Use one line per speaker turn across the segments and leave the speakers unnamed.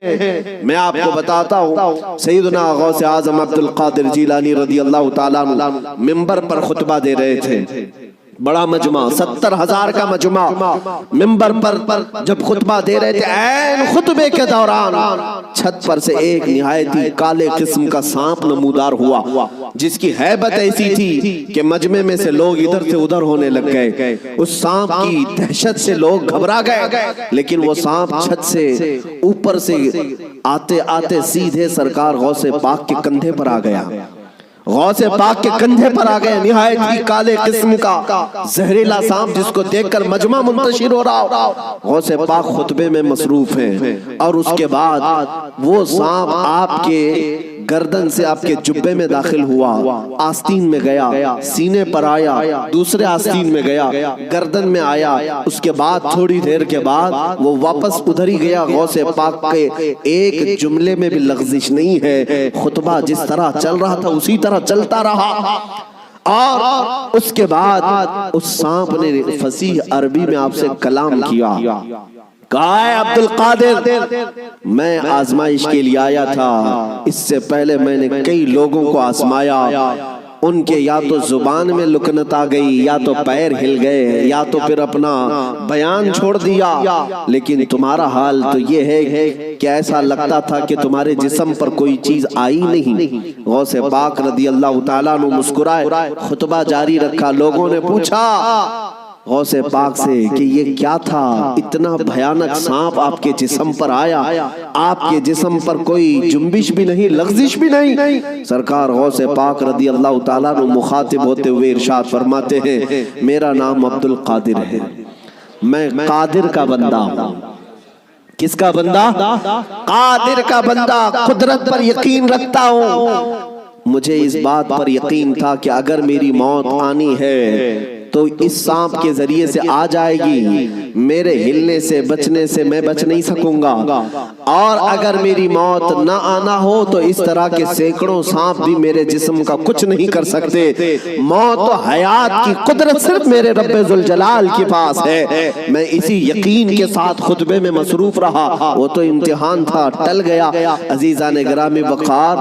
میں آپ کو بتاتا ہوں، سیدنا غوث اعظم عبد القادر جیلانی رضی اللہ تعالیٰ عنہ منبر پر خطبہ دے رہے تھے، بڑا مجمع 70,000 کا مجمع، منبر پر جب خطبہ دے رہے تھے، عین خطبے کے دوران چھت پر سے ایک نہایت ہی کالے قسم کا سانپ نمودار ہوا، جس کی ہیبت ایسی تھی کہ مجمع میں سے لوگ ادھر سے ادھر ہونے لگ گئے۔ اس سانپ کی دہشت سے لوگ گھبرا گئے، لیکن وہ سانپ چھت سے اوپر سے آتے آتے سیدھے سرکار غوث پاک کے کندھے پر آ گیا، غوث پاک کے کندھے پر آ گئے، نہایت ہی کالے قسم کا زہریلا سانپ جس کو دیکھ کر مجمع منتشر ہو رہا۔ غوث پاک خطبے میں مصروف ہیں، اور اس کے بعد وہ سانپ آپ کے گردن سے آپ کے جبے میں داخل ہوا، آستین میں گیا، سینے پر آیا، دوسرے آستین میں گیا، گردن میں آیا، اس کے بعد تھوڑی دیر کے بعد وہ واپس ادھر ہی گیا۔ غوث پاک کے ایک جملے میں بھی لغزش نہیں ہے، خطبہ جس طرح چل رہا تھا اسی طرح چلتا رہا۔ اور اس کے بعد اس سانپ نے فصیح عربی میں آپ سے کلام کیا، کہا ہے عبد القادر میں آزمائش کے لیے آیا تھا، اس سے پہلے میں نے کئی لوگوں کو آزمایا، ان کے یا تو زبان میں لکنت آ گئی، یا تو پیر ہل گئے، یا تو پھر اپنا بیان چھوڑ دیا، لیکن تمہارا حال تو یہ ہے کہ ایسا لگتا تھا کہ تمہارے جسم پر کوئی چیز آئی نہیں۔ غوث پاک رضی اللہ تعالیٰ عنہ مسکرائے، خطبہ جاری رکھا۔ لوگوں نے پوچھا غوث پاک سے کہ یہ کیا تھا، اتنا بھیانک سانپ آپ کے جسم پر آیا، آپ کے جسم پر کوئی جنبش بھی نہیں، لغزش بھی نہیں۔ سرکار غوث پاک رضی اللہ تعالیٰ عنہ مخاطب ہوتے ہوئے ارشاد فرماتے ہیں، میرا نام عبد القادر ہے، میں قادر کا بندہ ہوں۔ کس کا بندہ؟ قادر کا بندہ، قدرت پر یقین رکھتا ہوں۔ مجھے اس بات پر یقین تھا کہ اگر میری موت آنی ہے تو اس سانپ کے ذریعے سے آ جائے گی، میرے ہلنے سے بچنے سے میں بچ نہیں سکوں گا، اور اگر میری موت نہ آنا ہو تو اس طرح کے سینکڑوں سانپ بھی میرے جسم کا کچھ نہیں کر سکتے۔ موت و حیات کی قدرت صرف میرے رب ذوالجلال کے پاس ہے۔ میں اسی یقین کے ساتھ خطبے میں مصروف رہا، وہ تو امتحان تھا، ٹل گیا۔ عزیزان گرامی وقار،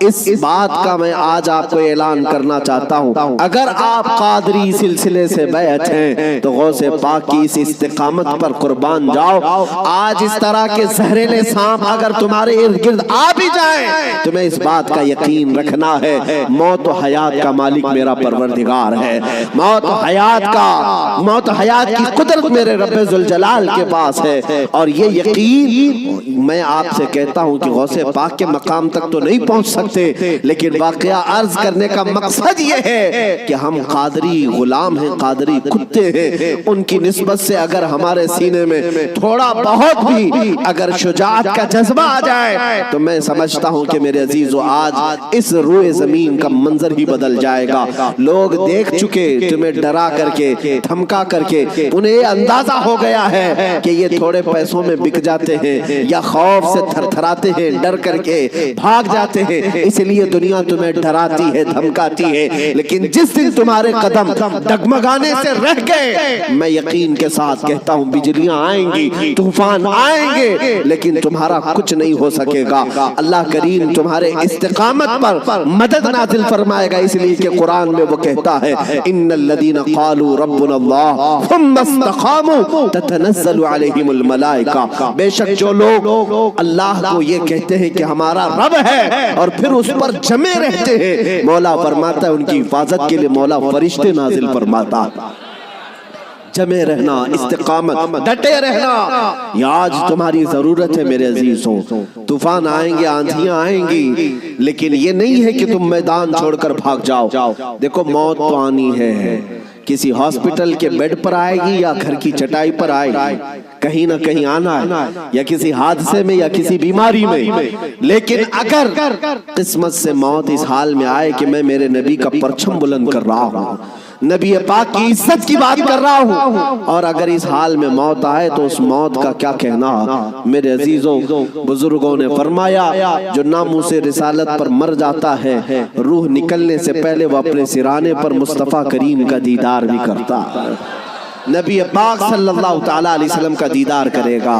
اس بات کا میں آج آپ کو اعلان کرنا چاہتا ہوں، اگر آپ قادری سلسلے سے بیعت ہیں تو غوث پاک کی اس استقامت پر قربان جاؤ۔ آج اس طرح کے زہریلے سانپ اگر تمہارے ارد گرد آ بھی جائیں، تمہیں اس بات کا یقین رکھنا ہے، موت و حیات کا مالک میرا پروردگار ہے، موت و حیات کی قدرت میرے رب ذوالجلال کے پاس ہے۔ اور یہ یقین میں آپ سے کہتا ہوں کہ غوث پاک کے مقام تک تو نہیں پہنچ سکتے، لیکن واقعہ عرض کرنے کا مقصد یہ ہے کہ ہم قادری غلام ہیں، قادری کتے ہیں، ان کی نسبت سے اگر ہمارے سینے میں تھوڑا بہت بھی اگر شجاعت کا جذبہ آ جائے تو میں سمجھتا ہوں کہ میرے عزیزو آج اس روئے زمین کا منظر ہی بدل جائے گا۔ لوگ دیکھ چکے تمہیں ڈرا کر کے، دھمکا کر کے، انہیں یہ اندازہ ہو گیا ہے کہ یہ تھوڑے پیسوں میں بک جاتے ہیں، یا خوف سے تھر تھراتے ہیں، ڈر کر کے بھاگ جاتے ہیں، اس لیے دنیا تمہیں ڈراتی ہے، دھمکاتی ہے۔ لیکن جس دن تمہارے قدم ڈگمگانے سے رہ گئے، میں یقین کے ساتھ کہتا ہوں بجلیاں آئیں گی، طوفان آئیں گے، لیکن تمہارا کچھ نہیں ہو سکے گا۔ اللہ کریم تمہارے استقامت پر مدد نازل فرمائے گا، اس لیے کہ قرآن میں وہ کہتا ہے ان الذین قالوا ربنا اللہ ثم استقاموا تتنزل علیہم الملائکہ، بے شک جو لوگ اللہ کو یہ کہتے ہیں کہ ہمارا رب ہے اور پھر اس پر جمے رہتے ہیں، مولا فرماتا ہے ان کی حفاظت کے لیے مولا فرشتے نازل فرماتا۔ جمے رہنا، استقامت، ڈٹے رہنا، یہ آج تمہاری ضرورت ہے میرے عزیزوں۔ طوفان آئیں گے، آندھیاں آئیں گی، لیکن یہ نہیں ہے کہ تم میدان چھوڑ کر بھاگ جاؤ۔ دیکھو موت تو آنی ہے، کسی ہاسپٹل کے بیڈ پر آئے گی یا گھر کی چٹائی پر آئے گی، کہیں نہ کہیں آنا ہے، یا کسی حادثے میں یا کسی بیماری میں۔ لیکن اگر قسمت سے موت اس حال میں آئے کہ میں میرے نبی کا پرچم بلند کر رہا ہوں، نبی پاک کی عزت کی بات کر رہا ہوں، اور اگر اس حال میں موت آئے تو اس موت کا کیا کہنا۔ میرے عزیزوں، بزرگوں نے فرمایا جو ناموس رسالت پر مر جاتا ہے، روح نکلنے سے پہلے وہ اپنے سرانے پر مصطفیٰ کریم کا دیدار بھی کرتا ہے، نبی پاک صلی اللہ تعالیٰ علیہ وسلم کا دیدار کرے گا۔